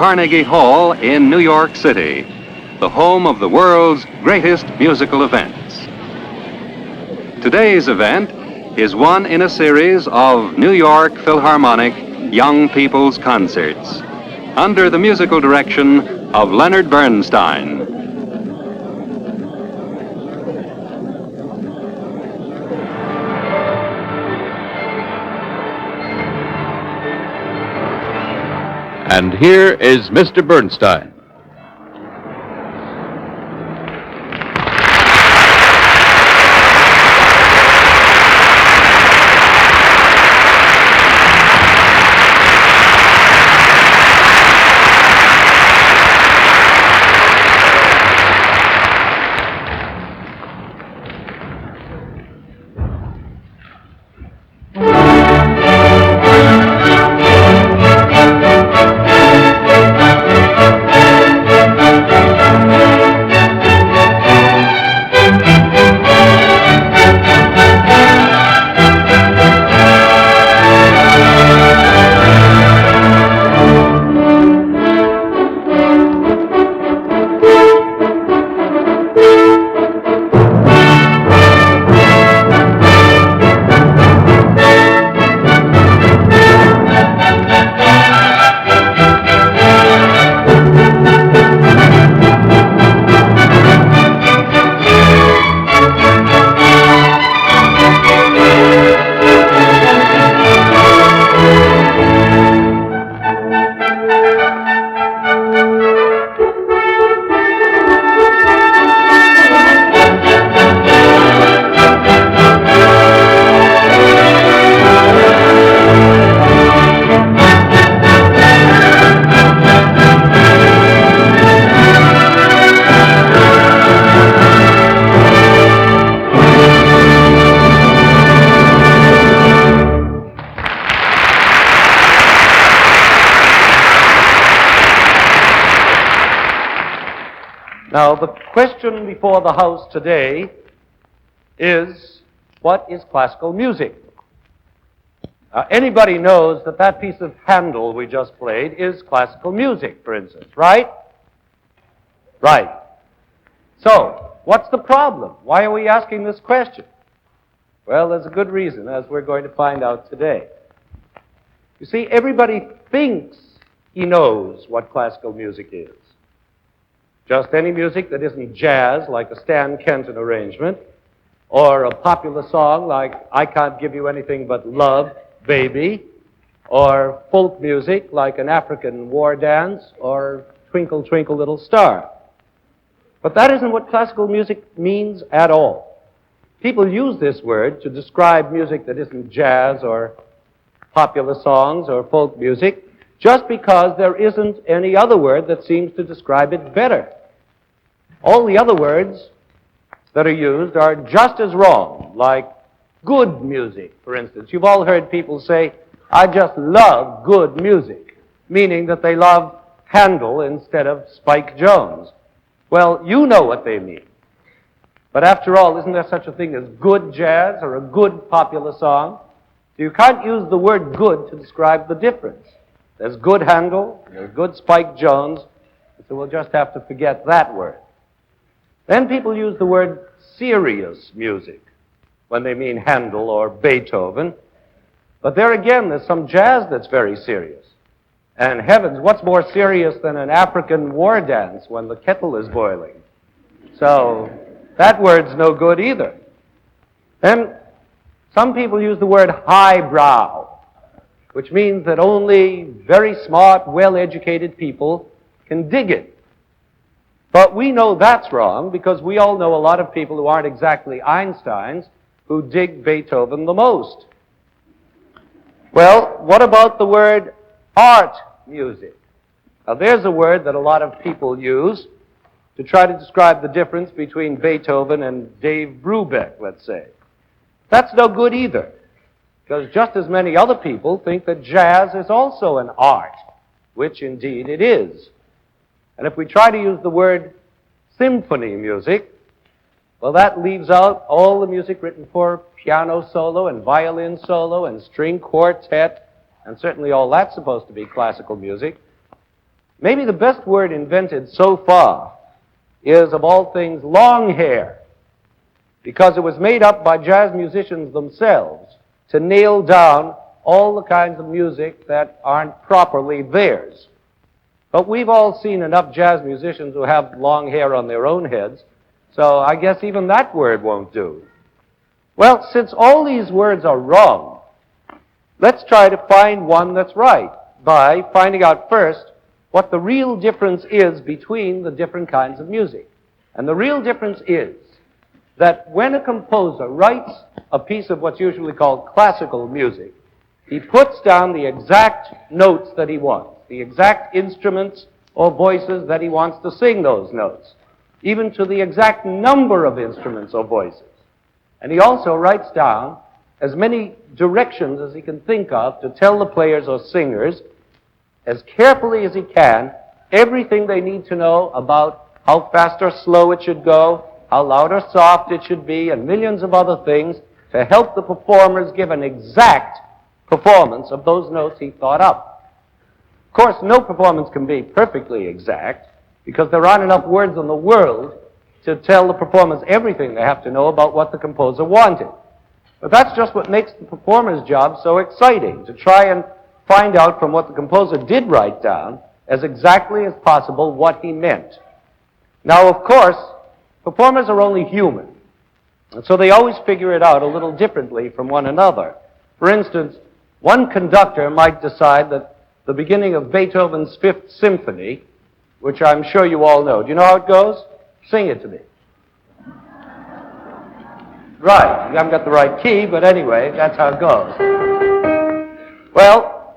Carnegie Hall in New York City, the home of the world's greatest musical events. Today's event is one in a series of New York Philharmonic Young People's Concerts under the musical direction of Leonard Bernstein. And here is Mr. Bernstein. Now, the question before the House today is, what is classical music? Anybody knows that that piece of Handel we just played is classical music, for instance, right? Right. So, what's the problem? Why are we asking this question? Well, there's a good reason, as we're going to find out today. You see, everybody thinks he knows what classical music is. Just any music that isn't jazz, like a Stan Kenton arrangement, or a popular song like I Can't Give You Anything But Love, Baby, or folk music like an African war dance, or Twinkle, Twinkle, Little Star. But that isn't what classical music means at all. People use this word to describe music that isn't jazz or popular songs or folk music just because there isn't any other word that seems to describe it better. All the other words that are used are just as wrong, like good music, for instance. You've all heard people say, I just love good music, meaning that they love Handel instead of Spike Jones. Well, you know what they mean. But after all, isn't there such a thing as good jazz or a good popular song? So you can't use the word good to describe the difference. There's good Handel, there's good Spike Jones, so we'll just have to forget that word. Then people use the word serious music when they mean Handel or Beethoven. But there again, there's some jazz that's very serious. And heavens, what's more serious than an African war dance when the kettle is boiling? So that word's no good either. Then some people use the word highbrow, which means that only very smart, well-educated people can dig it. But we know that's wrong because we all know a lot of people who aren't exactly Einsteins who dig Beethoven the most. Well, what about the word art music? Now, there's a word that a lot of people use to try to describe the difference between Beethoven and Dave Brubeck, let's say. That's no good either, because just as many other people think that jazz is also an art, which indeed it is. And if we try to use the word symphony music, well, that leaves out all the music written for piano solo and violin solo and string quartet, and certainly all that's supposed to be classical music. Maybe the best word invented so far is, of all things, long hair, because it was made up by jazz musicians themselves to nail down all the kinds of music that aren't properly theirs. But we've all seen enough jazz musicians who have long hair on their own heads, so I guess even that word won't do. Well, since all these words are wrong, let's try to find one that's right by finding out first what the real difference is between the different kinds of music. And the real difference is that when a composer writes a piece of what's usually called classical music, he puts down the exact notes that he wants, the exact instruments or voices that he wants to sing those notes, even to the exact number of instruments or voices. And he also writes down as many directions as he can think of to tell the players or singers, as carefully as he can, everything they need to know about how fast or slow it should go, how loud or soft it should be, and millions of other things to help the performers give an exact performance of those notes he thought up. Of course, no performance can be perfectly exact, because there aren't enough words in the world to tell the performers everything they have to know about what the composer wanted. But that's just what makes the performer's job so exciting, to try and find out from what the composer did write down as exactly as possible what he meant. Now, of course, performers are only human, and so they always figure it out a little differently from one another. For instance, one conductor might decide that the beginning of Beethoven's Fifth Symphony, which I'm sure you all know. Do you know how it goes? Sing it to me. Right. You haven't got the right key, but anyway, that's how it goes. Well,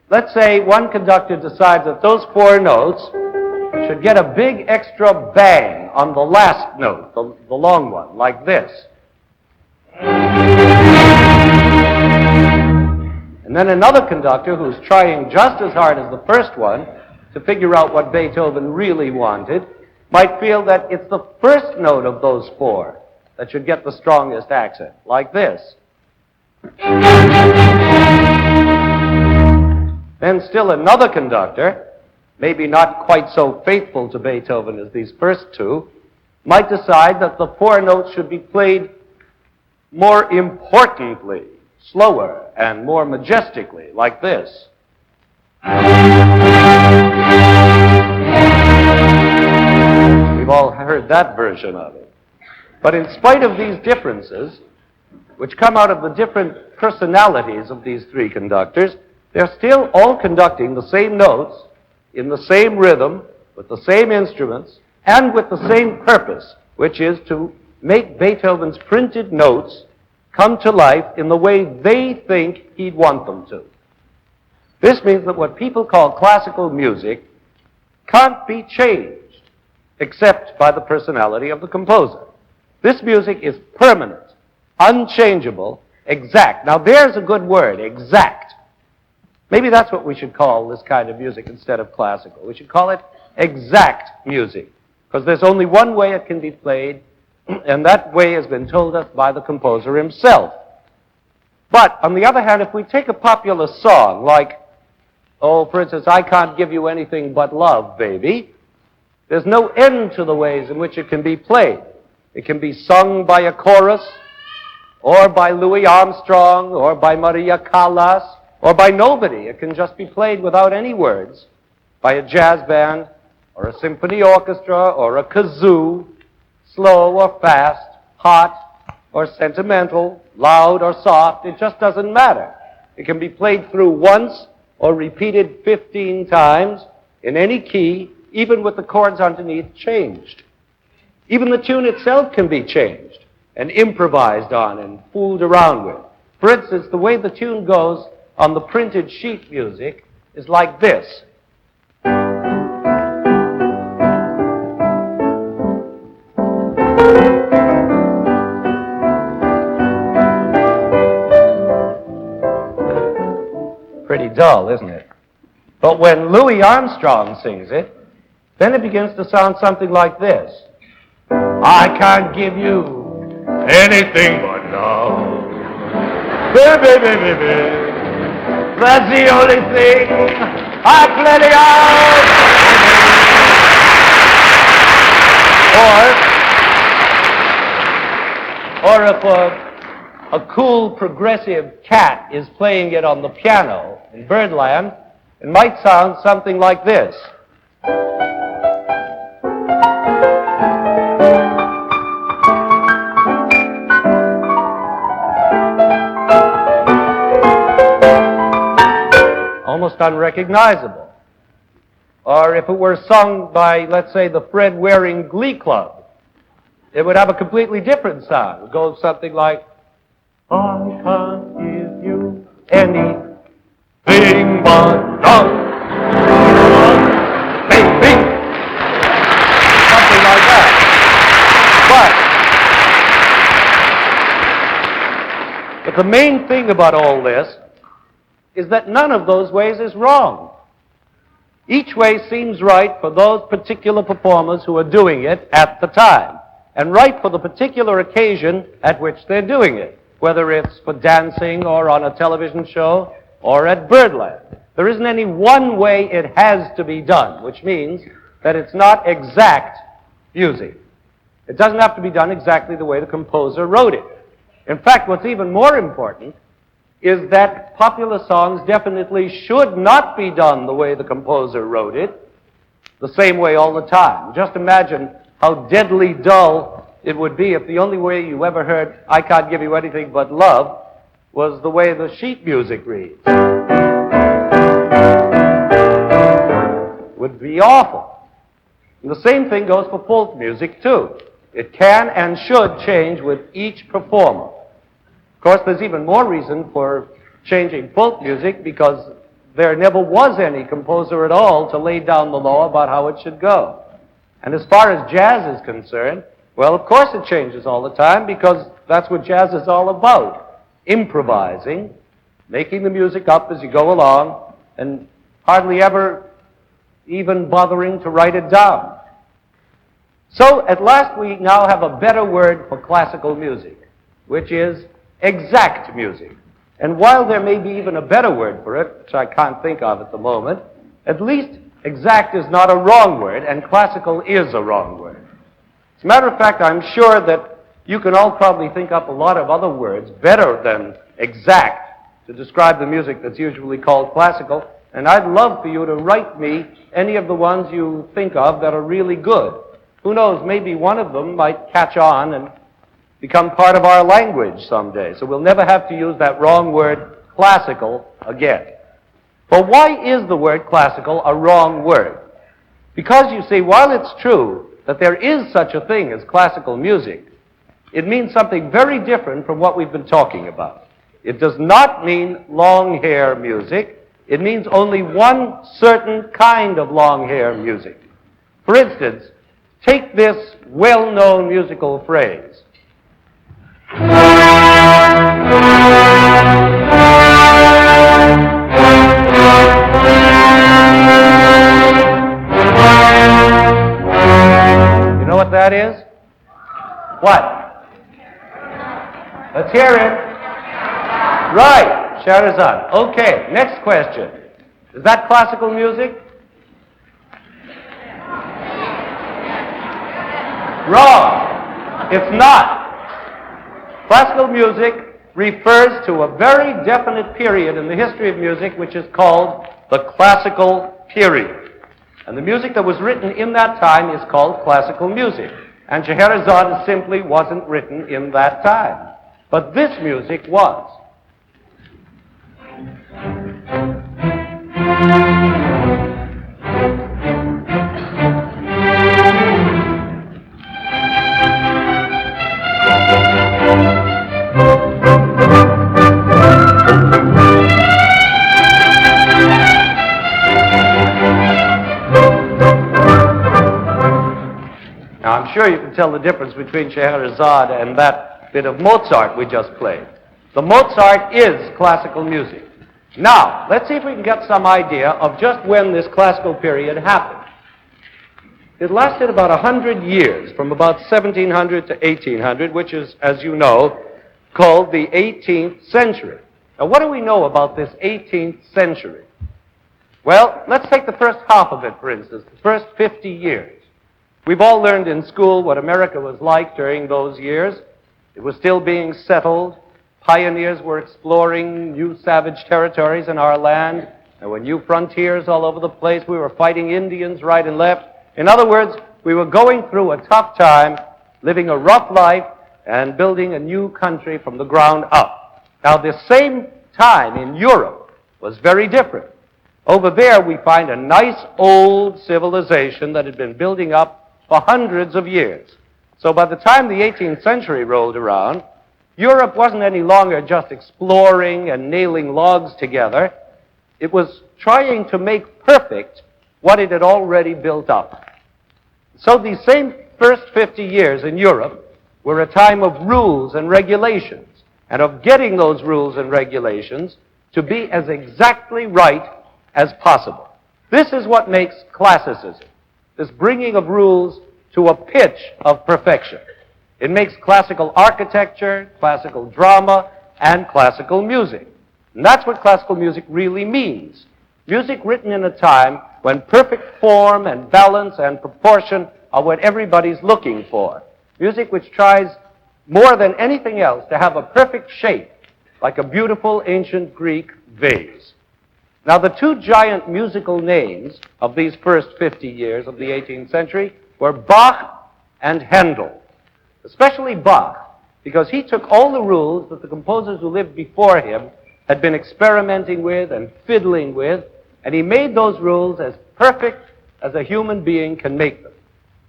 let's say one conductor decides that those four notes should get a big extra bang on the last note, the long one, like this. And then another conductor who's trying just as hard as the first one to figure out what Beethoven really wanted might feel that it's the first note of those four that should get the strongest accent, like this. Then still another conductor, maybe not quite so faithful to Beethoven as these first two, might decide that the four notes should be played more importantly, slower, and more majestically, like this. We've all heard that version of it. But in spite of these differences, which come out of the different personalities of these three conductors, they're still all conducting the same notes in the same rhythm, with the same instruments, and with the same purpose, which is to make Beethoven's printed notes come to life in the way they think he'd want them to. This means that what people call classical music can't be changed except by the personality of the composer. This music is permanent, unchangeable, exact. Now there's a good word, exact. Maybe that's what we should call this kind of music instead of classical. We should call it exact music, because there's only one way it can be played, and that way has been told us by the composer himself. But, on the other hand, if we take a popular song like, for instance, I Can't Give You Anything But Love, Baby, there's no end to the ways in which it can be played. It can be sung by a chorus, or by Louis Armstrong, or by Maria Callas, or by nobody. It can just be played without any words by a jazz band, or a symphony orchestra, or a kazoo, slow or fast, hot or sentimental, loud or soft. It just doesn't matter. It can be played through once or repeated 15 times in any key, even with the chords underneath changed. Even the tune itself can be changed and improvised on and fooled around with. For instance, the way the tune goes on the printed sheet music is like this. Pretty dull, isn't it? But when Louis Armstrong sings it, then it begins to sound something like this. I can't give you anything but love. Baby, baby, baby. That's the only thing I plenty of. Or if a cool progressive cat is playing it on the piano in Birdland, it might sound something like this. Almost unrecognizable. Or if it were sung by, let's say, the Fred Waring Glee Club, it would have a completely different sound. It would go something like, I can't give you anything but love, baby. Something like that. But the main thing about all this is that none of those ways is wrong. Each way seems right for those particular performers who are doing it at the time, and right for the particular occasion at which they're doing it, whether it's for dancing or on a television show or at Birdland. There isn't any one way it has to be done, which means that it's not exact music. It doesn't have to be done exactly the way the composer wrote it. In fact, what's even more important is that popular songs definitely should not be done the way the composer wrote it, the same way all the time. Just imagine how deadly dull it would be if the only way you ever heard I Can't Give You Anything But Love was the way the sheet music reads. It would be awful. And the same thing goes for folk music, too. It can and should change with each performer. Of course, there's even more reason for changing folk music because there never was any composer at all to lay down the law about how it should go. And as far as jazz is concerned, well, of course it changes all the time because that's what jazz is all about. Improvising, making the music up as you go along, and hardly ever even bothering to write it down. So, at last we now have a better word for classical music, which is exact music. And while there may be even a better word for it, which I can't think of at the moment, at least exact is not a wrong word, and classical is a wrong word. As a matter of fact, I'm sure that you can all probably think up a lot of other words better than exact to describe the music that's usually called classical, and I'd love for you to write me any of the ones you think of that are really good. Who knows, maybe one of them might catch on and become part of our language someday, so we'll never have to use that wrong word, classical, again. But why is the word classical a wrong word? Because, you see, while it's true that there is such a thing as classical music, it means something very different from what we've been talking about. It does not mean long hair music. It means only one certain kind of long hair music. For instance, take this well-known musical phrase. You know what that is? What? Let's hear it. Right, Scheherazade. Okay, next question. Is that classical music? Wrong. It's not. Classical music refers to a very definite period in the history of music which is called the classical period. And the music that was written in that time is called classical music. And Scheherazade simply wasn't written in that time. But this music was. Now, I'm sure you can tell the difference between Scheherazade and that bit of Mozart we just played. The Mozart is classical music. Now, let's see if we can get some idea of just when this classical period happened. It lasted about 100 years, from about 1700 to 1800, which is, as you know, called the 18th century. Now, what do we know about this 18th century? Well, let's take the first half of it, for instance, the first 50 years. We've all learned in school what America was like during those years. It was still being settled. Pioneers were exploring new savage territories in our land. There were new frontiers all over the place. We were fighting Indians right and left. In other words, we were going through a tough time, living a rough life, and building a new country from the ground up. Now, this same time in Europe was very different. Over there, we find a nice old civilization that had been building up for hundreds of years. So by the time the 18th century rolled around, Europe wasn't any longer just exploring and nailing logs together. It was trying to make perfect what it had already built up. So these same first 50 years in Europe were a time of rules and regulations, and of getting those rules and regulations to be as exactly right as possible. This is what makes classicism, this bringing of rules to a pitch of perfection. It makes classical architecture, classical drama, and classical music. And that's what classical music really means. Music written in a time when perfect form and balance and proportion are what everybody's looking for. Music which tries more than anything else to have a perfect shape, like a beautiful ancient Greek vase. Now, the two giant musical names of these first 50 years of the 18th century were Bach and Handel. Especially Bach, because he took all the rules that the composers who lived before him had been experimenting with and fiddling with, and he made those rules as perfect as a human being can make them.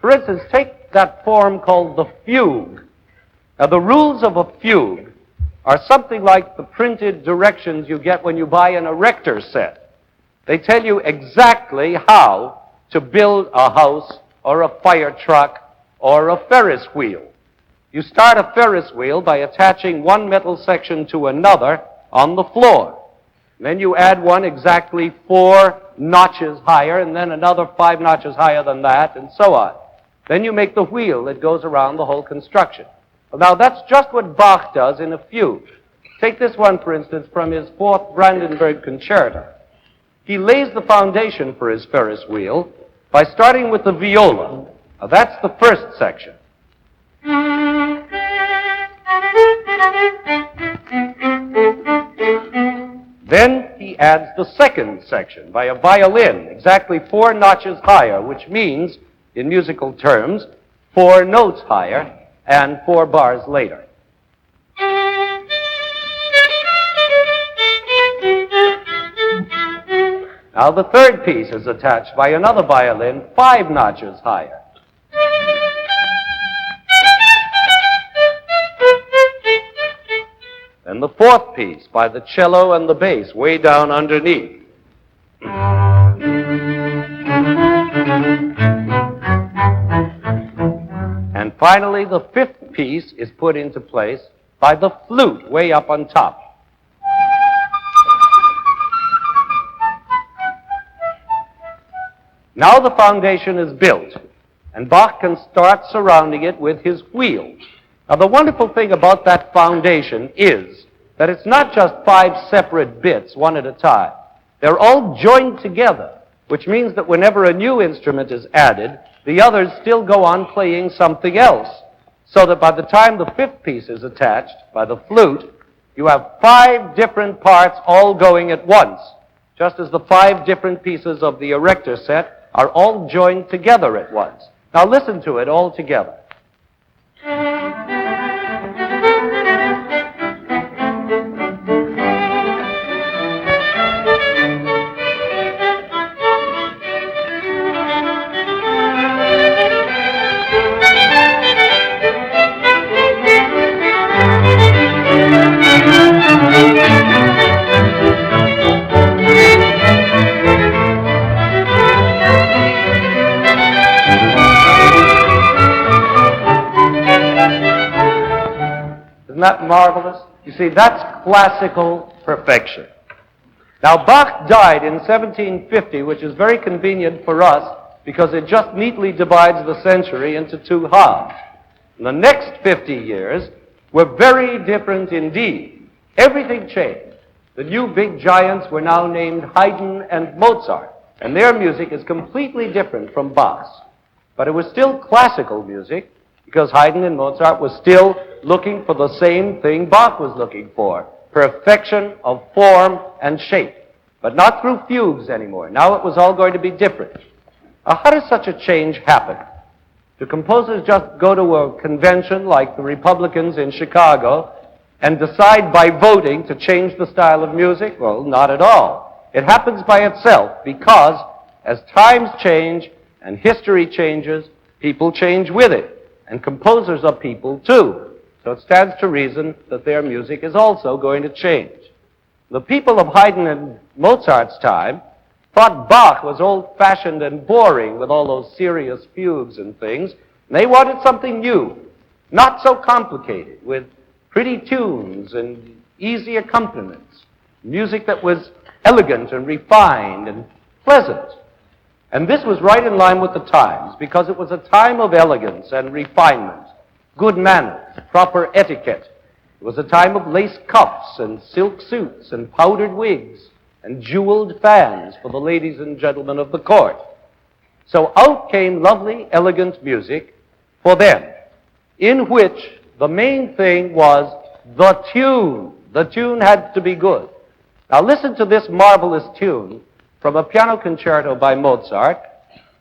For instance, take that form called the fugue. Now, the rules of a fugue are something like the printed directions you get when you buy an erector set. They tell you exactly how to build a house or a fire truck or a Ferris wheel. You start a Ferris wheel by attaching one metal section to another on the floor. Then you add one exactly 4 notches higher, and then another 5 notches higher than that, and so on. Then you make the wheel that goes around the whole construction. Now, that's just what Bach does in a fugue. Take this one, for instance, from his 4th Brandenburg Concerto. He lays the foundation for his Ferris wheel by starting with the viola. Now, that's the first section. Then he adds the second section by a violin, exactly 4 notches higher, which means, in musical terms, 4 notes higher and 4 bars later. Now the third piece is attached by another violin 5 notches higher. And the fourth piece by the cello and the bass way down underneath. And finally, the fifth piece is put into place by the flute way up on top. Now the foundation is built, and Bach can start surrounding it with his wheel. Now, the wonderful thing about that foundation is that it's not just 5 separate bits, one at a time. They're all joined together, which means that whenever a new instrument is added, the others still go on playing something else. So that by the time the fifth piece is attached, by the flute, you have 5 different parts all going at once, just as the 5 different pieces of the erector set are all joined together at once. Now listen to it all together. Isn't that marvelous? You see, that's classical perfection. Now, Bach died in 1750, which is very convenient for us because it just neatly divides the century into 2 halves. The next 50 years were very different indeed. Everything changed. The new big giants were now named Haydn and Mozart, and their music is completely different from Bach's. But it was still classical music, because Haydn and Mozart were still looking for the same thing Bach was looking for, perfection of form and shape, but not through fugues anymore. Now it was all going to be different. How does such a change happen? Do composers just go to a convention like the Republicans in Chicago and decide by voting to change the style of music? Well, not at all. It happens by itself because as times change and history changes, people change with it. And composers are people too. So it stands to reason that their music is also going to change. The people of Haydn and Mozart's time thought Bach was old-fashioned and boring with all those serious fugues and things. And they wanted something new, not so complicated, with pretty tunes and easy accompaniments, music that was elegant and refined and pleasant. And this was right in line with the times, because it was a time of elegance and refinement, good manners, proper etiquette. It was a time of lace cuffs and silk suits and powdered wigs and jeweled fans for the ladies and gentlemen of the court. So out came lovely, elegant music for them, in which the main thing was the tune. The tune had to be good. Now listen to this marvelous tune from a piano concerto by Mozart,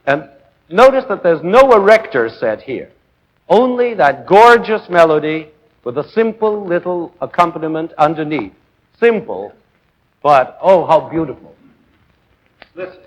and notice that there's no erector set here. Only that gorgeous melody with a simple little accompaniment underneath. Simple, but oh, how beautiful. Listen.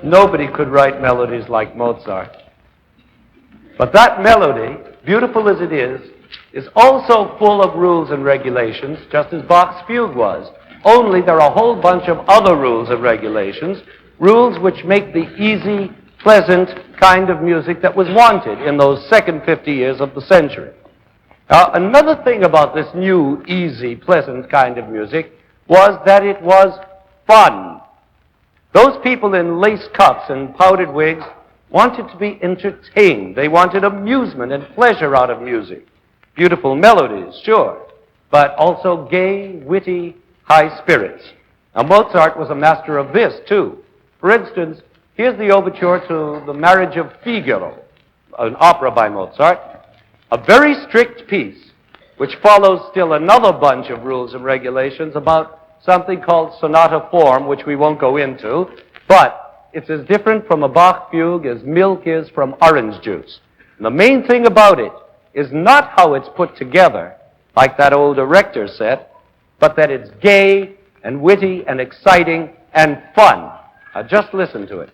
Nobody could write melodies like Mozart. But that melody, beautiful as it is also full of rules and regulations, just as Bach's fugue was. Only there are a whole bunch of other rules and regulations, rules which make the easy, pleasant kind of music that was wanted in those second 50 years of the century. Now, another thing about this new, easy, pleasant kind of music was that it was fun. Those people in lace cuffs and powdered wigs wanted to be entertained. They wanted amusement and pleasure out of music. Beautiful melodies, sure, but also gay, witty, high spirits. Now, Mozart was a master of this, too. For instance, here's the overture to The Marriage of Figaro, an opera by Mozart, a very strict piece, which follows still another bunch of rules and regulations about something called sonata form, which we won't go into, but it's as different from a Bach fugue as milk is from orange juice. And the main thing about it is not how it's put together, like that old erector set, but that it's gay and witty and exciting and fun. Now just listen to it.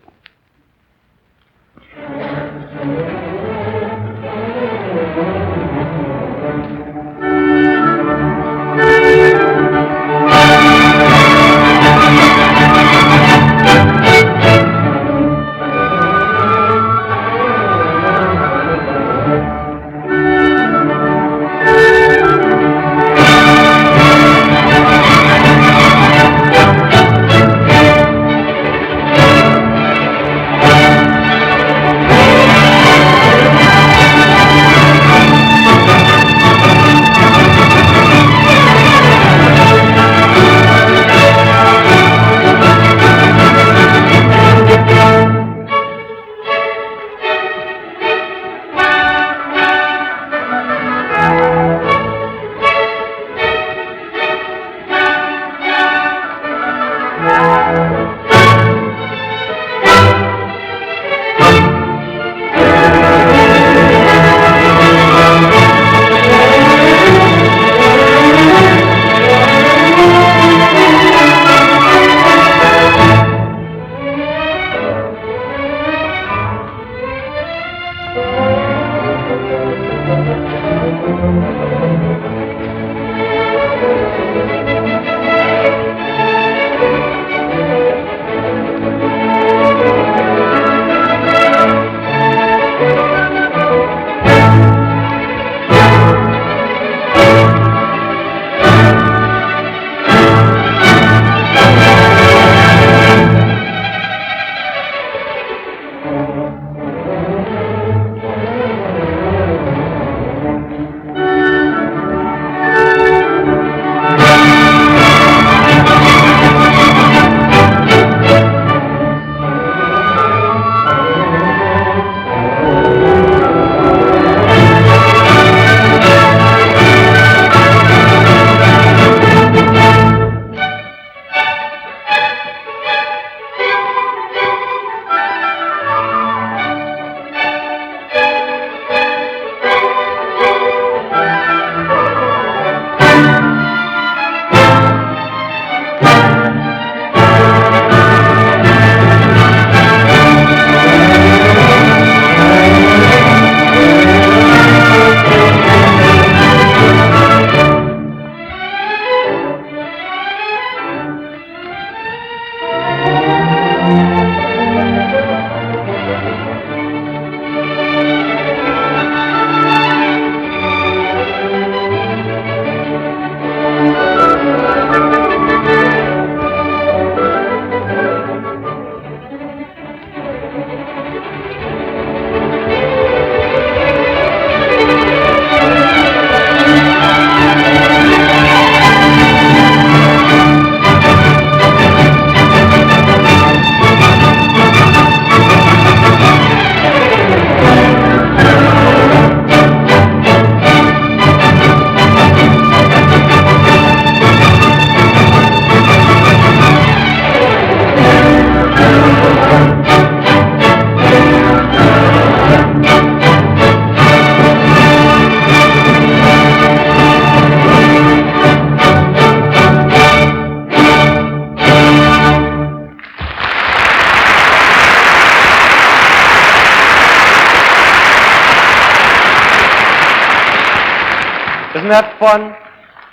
Isn't that fun?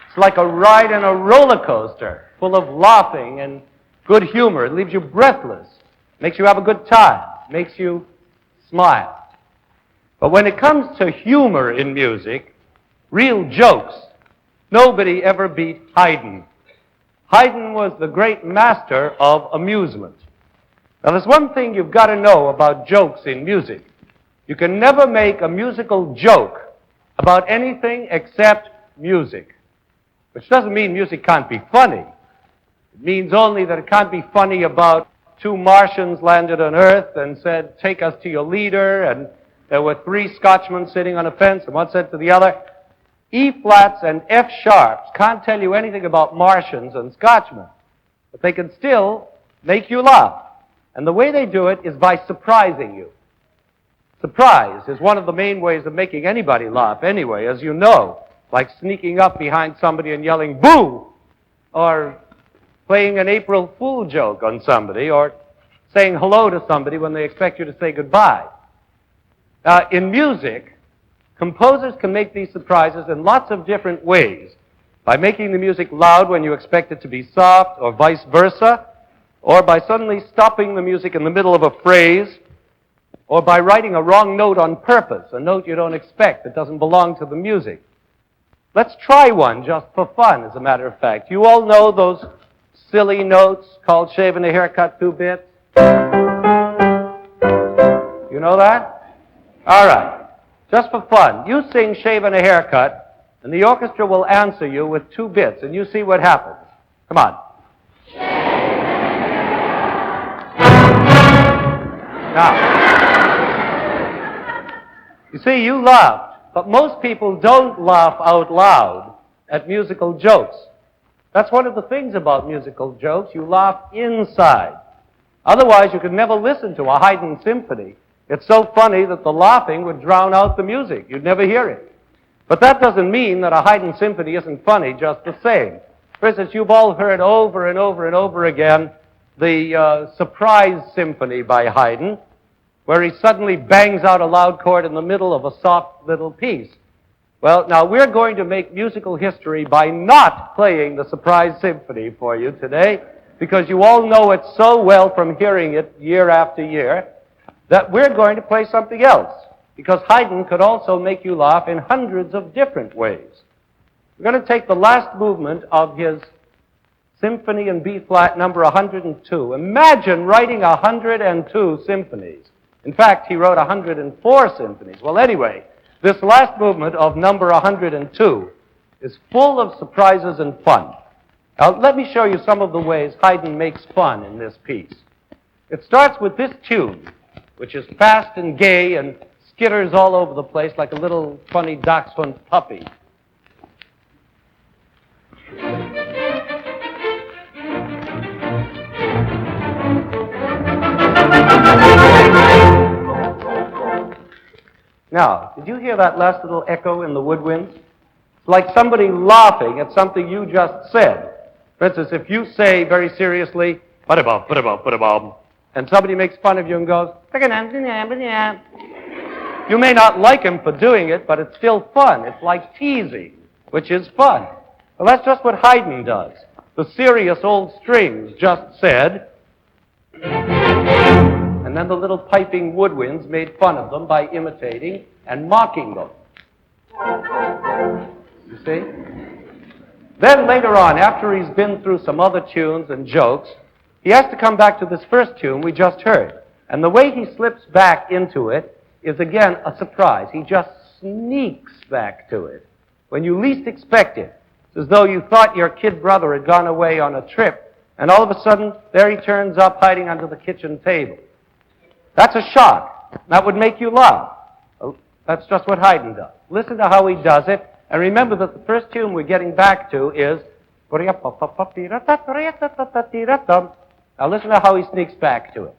It's like a ride in a roller coaster, full of laughing and good humor. It leaves you breathless, makes you have a good time, makes you smile. But when it comes to humor in music, real jokes, nobody ever beat Haydn. Haydn was the great master of amusement. Now, there's one thing you've got to know about jokes in music. You can never make a musical joke about anything except music, which doesn't mean music can't be funny. It means only that it can't be funny about two Martians landed on Earth and said, "Take us to your leader," and there were three Scotchmen sitting on a fence, and one said to the other, E-flats and F-sharps can't tell you anything about Martians and Scotchmen, but they can still make you laugh. And the way they do it is by surprising you. Surprise is one of the main ways of making anybody laugh anyway, as you know, like sneaking up behind somebody and yelling, "Boo!" or playing an April Fool joke on somebody, or saying hello to somebody when they expect you to say goodbye. In music, composers can make these surprises in lots of different ways. By making the music loud when you expect it to be soft, or vice versa, or by suddenly stopping the music in the middle of a phrase, or by writing a wrong note on purpose, a note you don't expect that doesn't belong to the music. Let's try one just for fun, as a matter of fact. You all know those silly notes called shaving a haircut 2 bits? You know that? All right. Just for fun, you sing "Shaving a Haircut," and the orchestra will answer you with 2 bits, and you see what happens. Come on. Now, you see, you laughed, but most people don't laugh out loud at musical jokes. That's one of the things about musical jokes. You laugh inside. Otherwise, you could never listen to a Haydn symphony. It's so funny that the laughing would drown out the music. You'd never hear it. But that doesn't mean that a Haydn symphony isn't funny just the same. For instance, you've all heard over and over and over again the Surprise Symphony by Haydn, where he suddenly bangs out a loud chord in the middle of a soft little piece. Well, now we're going to make musical history by not playing the Surprise Symphony for you today, because you all know it so well from hearing it year after year, that we're going to play something else, because Haydn could also make you laugh in hundreds of different ways. We're going to take the last movement of his Symphony in B-flat number 102. Imagine writing 102 symphonies. In fact, he wrote 104 symphonies. Well, anyway, this last movement of number 102 is full of surprises and fun. Now, let me show you some of the ways Haydn makes fun in this piece. It starts with this tune, which is fast and gay and skitters all over the place like a little funny dachshund puppy. Now, did you hear that last little echo in the woodwinds? It's like somebody laughing at something you just said. For instance, if you say very seriously, "Ba-da-bum, ba-da-bum, ba-da-bum," and somebody makes fun of you and goes, you may not like him for doing it, but it's still fun. It's like teasing, which is fun. Well, that's just what Haydn does. The serious old strings just said, and then the little piping woodwinds made fun of them by imitating and mocking them. You see? Then later on, after he's been through some other tunes and jokes, he has to come back to this first tune we just heard. And the way he slips back into it is, again, a surprise. He just sneaks back to it when you least expect it. It's as though you thought your kid brother had gone away on a trip, and all of a sudden, there he turns up hiding under the kitchen table. That's a shock. That would make you laugh. That's just what Haydn does. Listen to how he does it, and remember that the first tune we're getting back to is... Now listen to how he sneaks back to it.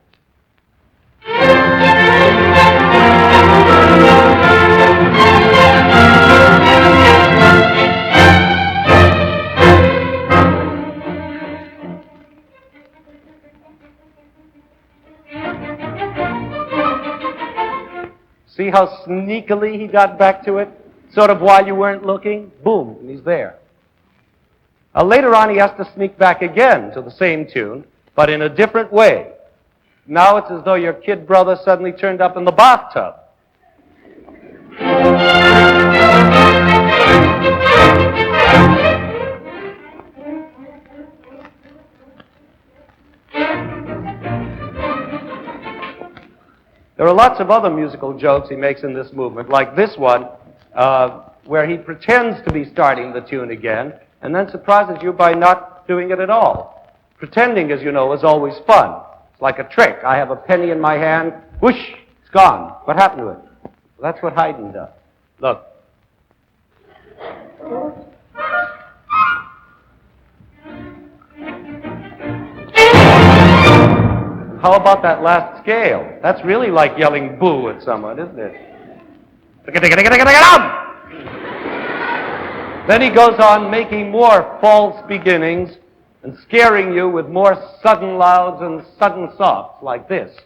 See how sneakily he got back to it? Sort of while you weren't looking, boom, and he's there. Later on, he has to sneak back again to the same tune, but in a different way. Now it's as though your kid brother suddenly turned up in the bathtub. There are lots of other musical jokes he makes in this movement, like this one, where he pretends to be starting the tune again, and then surprises you by not doing it at all. Pretending, as you know, is always fun. It's like a trick. I have a penny in my hand, whoosh, it's gone. What happened to it? Well, that's what Haydn does. Look. How about that last scale? That's really like yelling boo at someone, isn't it? Then he goes on making more false beginnings and scaring you with more sudden louds and sudden softs like this.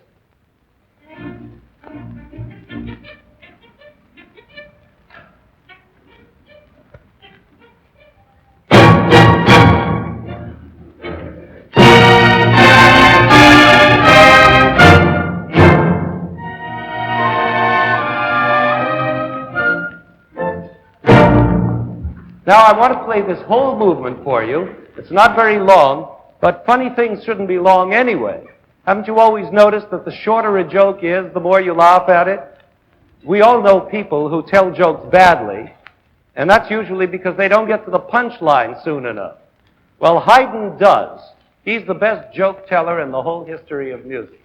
Now, I want to play this whole movement for you. It's not very long, but funny things shouldn't be long anyway. Haven't you always noticed that the shorter a joke is, the more you laugh at it? We all know people who tell jokes badly, and that's usually because they don't get to the punchline soon enough. Well, Haydn does. He's the best joke teller in the whole history of music.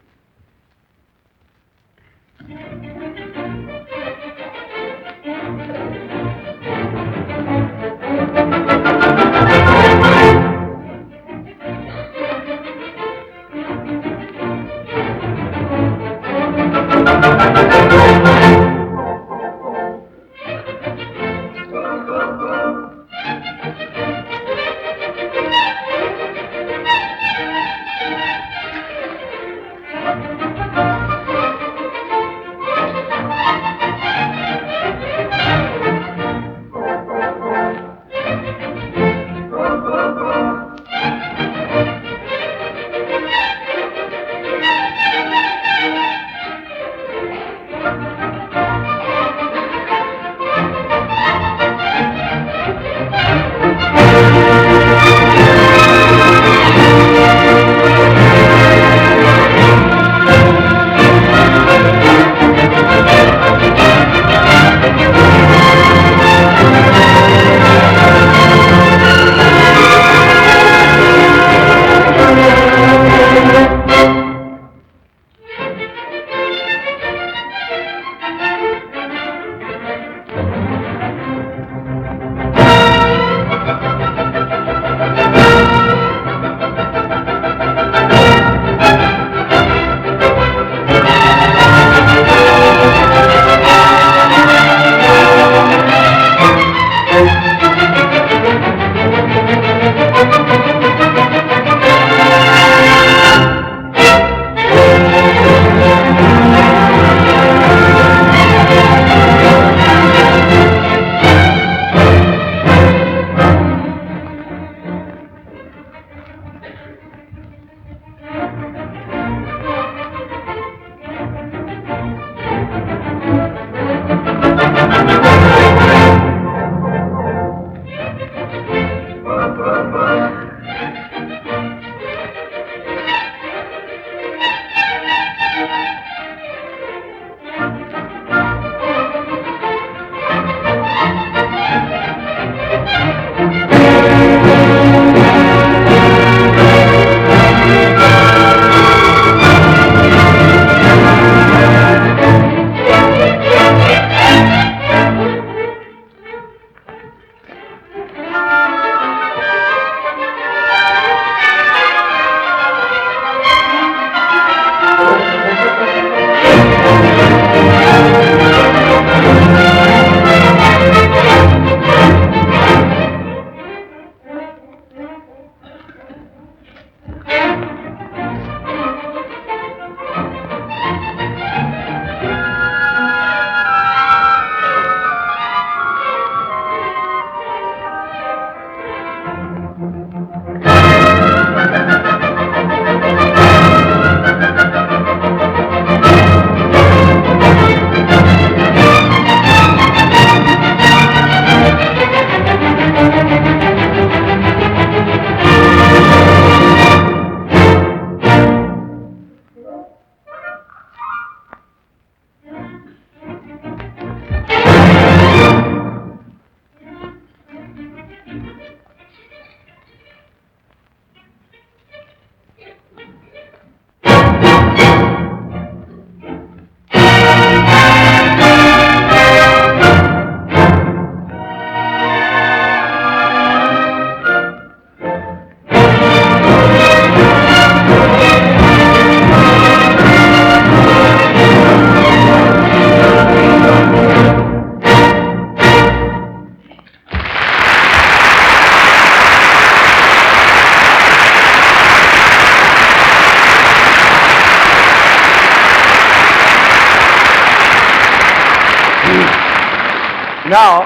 Now,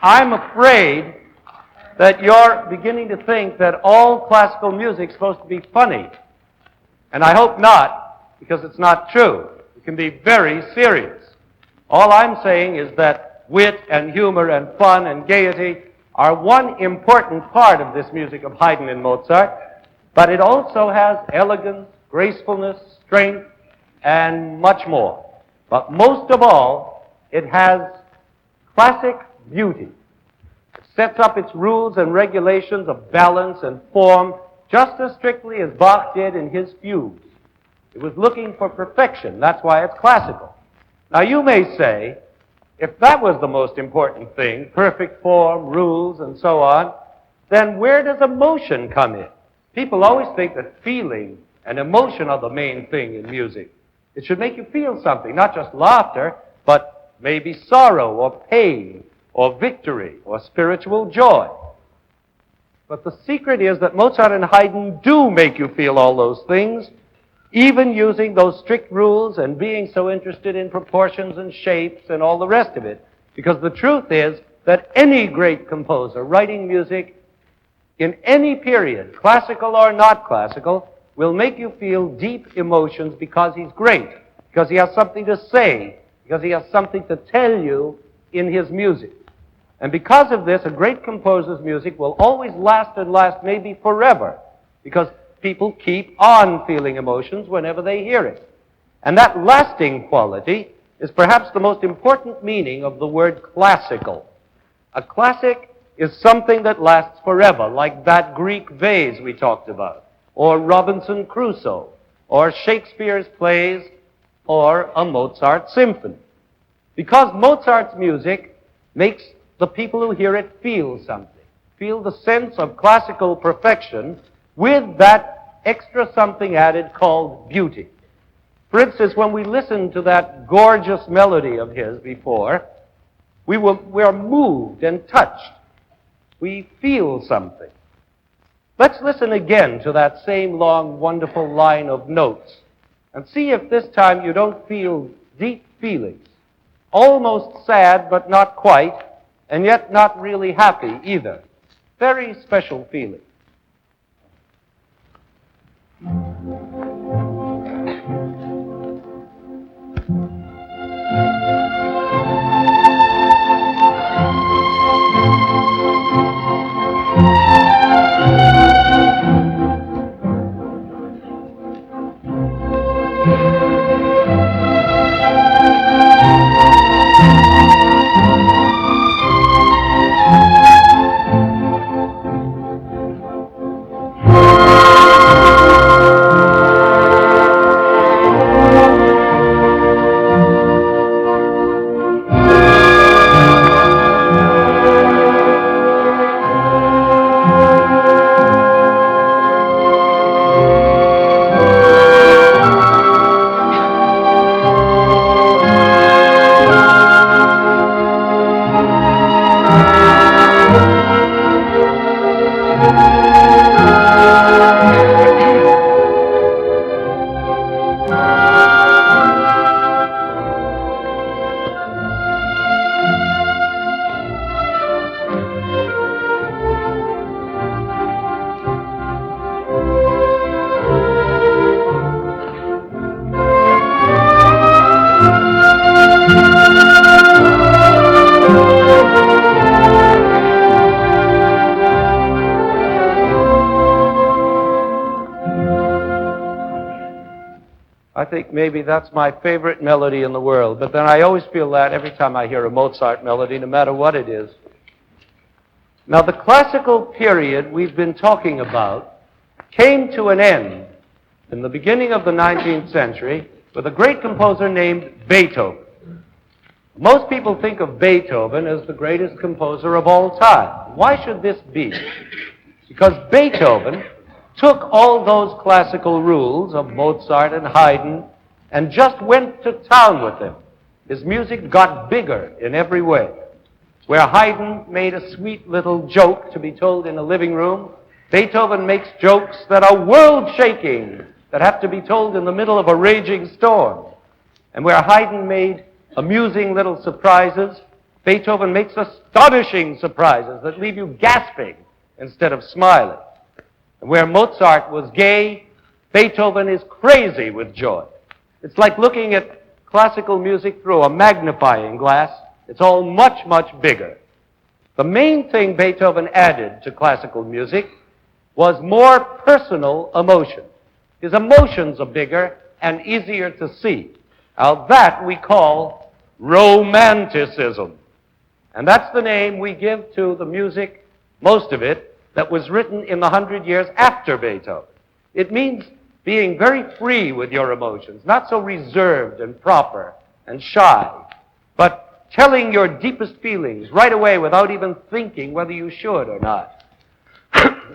I'm afraid that you're beginning to think that all classical music is supposed to be funny. And I hope not, because it's not true. It can be very serious. All I'm saying is that wit and humor and fun and gaiety are one important part of this music of Haydn and Mozart, but it also has elegance, gracefulness, strength, and much more. But most of all, it has classic beauty. It sets up its rules and regulations of balance and form just as strictly as Bach did in his fugues. It was looking for perfection. That's why it's classical. Now you may say, if that was the most important thing, perfect form, rules, and so on, then where does emotion come in? People always think that feeling and emotion are the main thing in music. It should make you feel something, not just laughter, but maybe sorrow or pain or victory or spiritual joy. But the secret is that Mozart and Haydn do make you feel all those things, even using those strict rules and being so interested in proportions and shapes and all the rest of it. Because the truth is that any great composer writing music in any period, classical or not classical, will make you feel deep emotions because he's great, because he has something to say, because he has something to tell you in his music. And because of this, a great composer's music will always last and last maybe forever, because people keep on feeling emotions whenever they hear it. And that lasting quality is perhaps the most important meaning of the word classical. A classic is something that lasts forever, like that Greek vase we talked about, or Robinson Crusoe, or Shakespeare's plays, or a Mozart symphony. Because Mozart's music makes the people who hear it feel something, feel the sense of classical perfection with that extra something added called beauty. For instance, when we listened to that gorgeous melody of his before, we are moved and touched. We feel something. Let's listen again to that same long, wonderful line of notes and see if this time you don't feel deep feelings. Almost sad, but not quite, and yet not really happy either. Very special feeling. think maybe that's my favorite melody in the world, but then I always feel that every time I hear a Mozart melody, no matter what it is. Now, the classical period we've been talking about came to an end in the beginning of the 19th century with a great composer named Beethoven. Most people think of Beethoven as the greatest composer of all time. Why should this be? Because Beethoven took all those classical rules of Mozart and Haydn and just went to town with them. His music got bigger in every way. Where Haydn made a sweet little joke to be told in a living room, Beethoven makes jokes that are world-shaking, that have to be told in the middle of a raging storm. And where Haydn made amusing little surprises, Beethoven makes astonishing surprises that leave you gasping instead of smiling. And where Mozart was gay, Beethoven is crazy with joy. It's like looking at classical music through a magnifying glass. It's all much, much bigger. The main thing Beethoven added to classical music was more personal emotion. His emotions are bigger and easier to see. Now that we call Romanticism. And that's the name we give to the music, most of it, that was written in the 100 years after Beethoven. It means being very free with your emotions, not so reserved and proper and shy, but telling your deepest feelings right away without even thinking whether you should or not.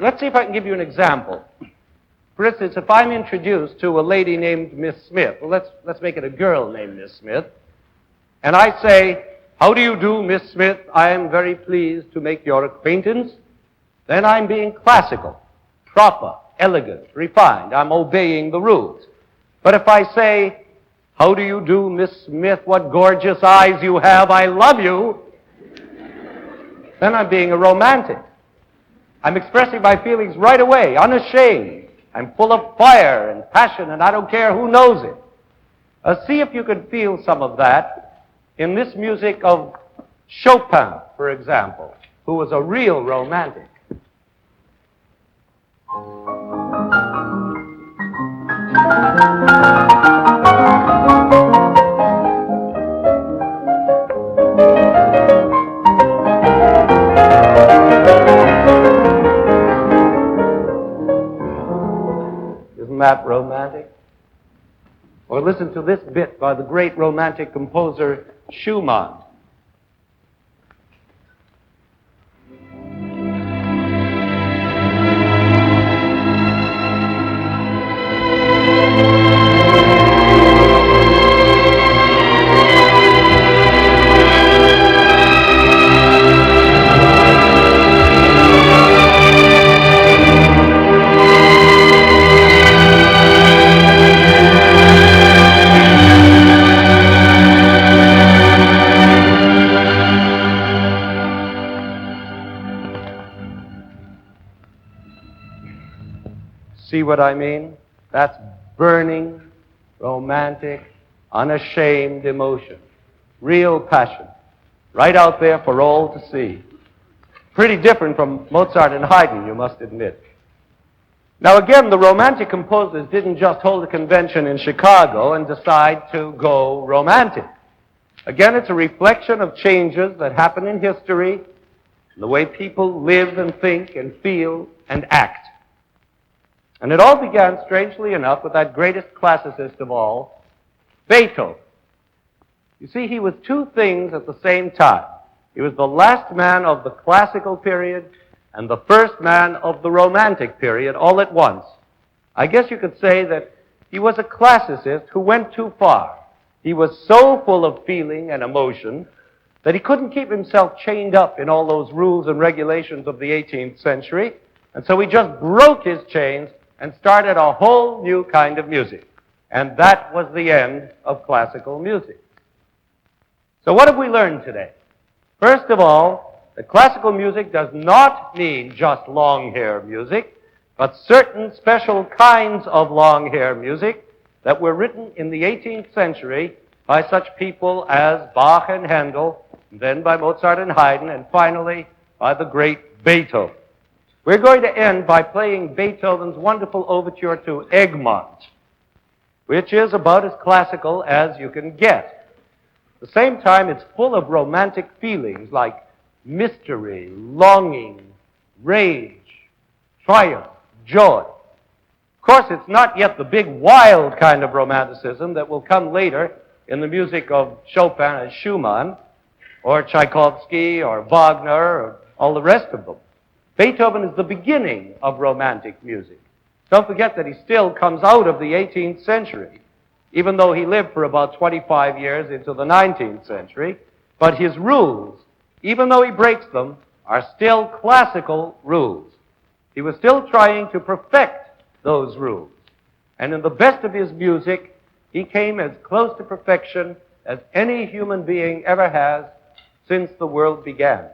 Let's see if I can give you an example. For instance, if I'm introduced to a lady named Miss Smith, well, let's make it a girl named Miss Smith, and I say, "How do you do, Miss Smith? I am very pleased to make your acquaintance." Then I'm being classical, proper, elegant, refined. I'm obeying the rules. But if I say, "How do you do, Miss Smith? What gorgeous eyes you have. I love you," then I'm being a romantic. I'm expressing my feelings right away, unashamed. I'm full of fire and passion, and I don't care who knows it. See if you can feel some of that in this music of Chopin, for example, who was a real romantic. Isn't that romantic? Or listen to this bit by the great romantic composer Schumann. See what I mean? That's burning, romantic, unashamed emotion. Real passion. Right out there for all to see. Pretty different from Mozart and Haydn, you must admit. Now again, the romantic composers didn't just hold a convention in Chicago and decide to go romantic. Again, it's a reflection of changes that happen in history, the way people live and think and feel and act. And it all began, strangely enough, with that greatest classicist of all, Beethoven. You see, he was two things at the same time. He was the last man of the classical period and the first man of the romantic period all at once. I guess you could say that he was a classicist who went too far. He was so full of feeling and emotion that he couldn't keep himself chained up in all those rules and regulations of the 18th century, and so he just broke his chains and started a whole new kind of music. And that was the end of classical music. So what have we learned today? First of all, that classical music does not mean just long hair music, but certain special kinds of long hair music that were written in the 18th century by such people as Bach and Handel, and then by Mozart and Haydn, and finally by the great Beethoven. We're going to end by playing Beethoven's wonderful overture to Egmont. which is about as classical as you can get. At the same time, it's full of romantic feelings like mystery, longing, rage, triumph, joy. Of course, it's not yet the big wild kind of romanticism that will come later in the music of Chopin and Schumann, or Tchaikovsky, or Wagner, or all the rest of them. Beethoven is the beginning of romantic music. Don't forget that he still comes out of the 18th century, even though he lived for about 25 years into the 19th century. But his rules, even though he breaks them, are still classical rules. He was still trying to perfect those rules. And in the best of his music, he came as close to perfection as any human being ever has since the world began.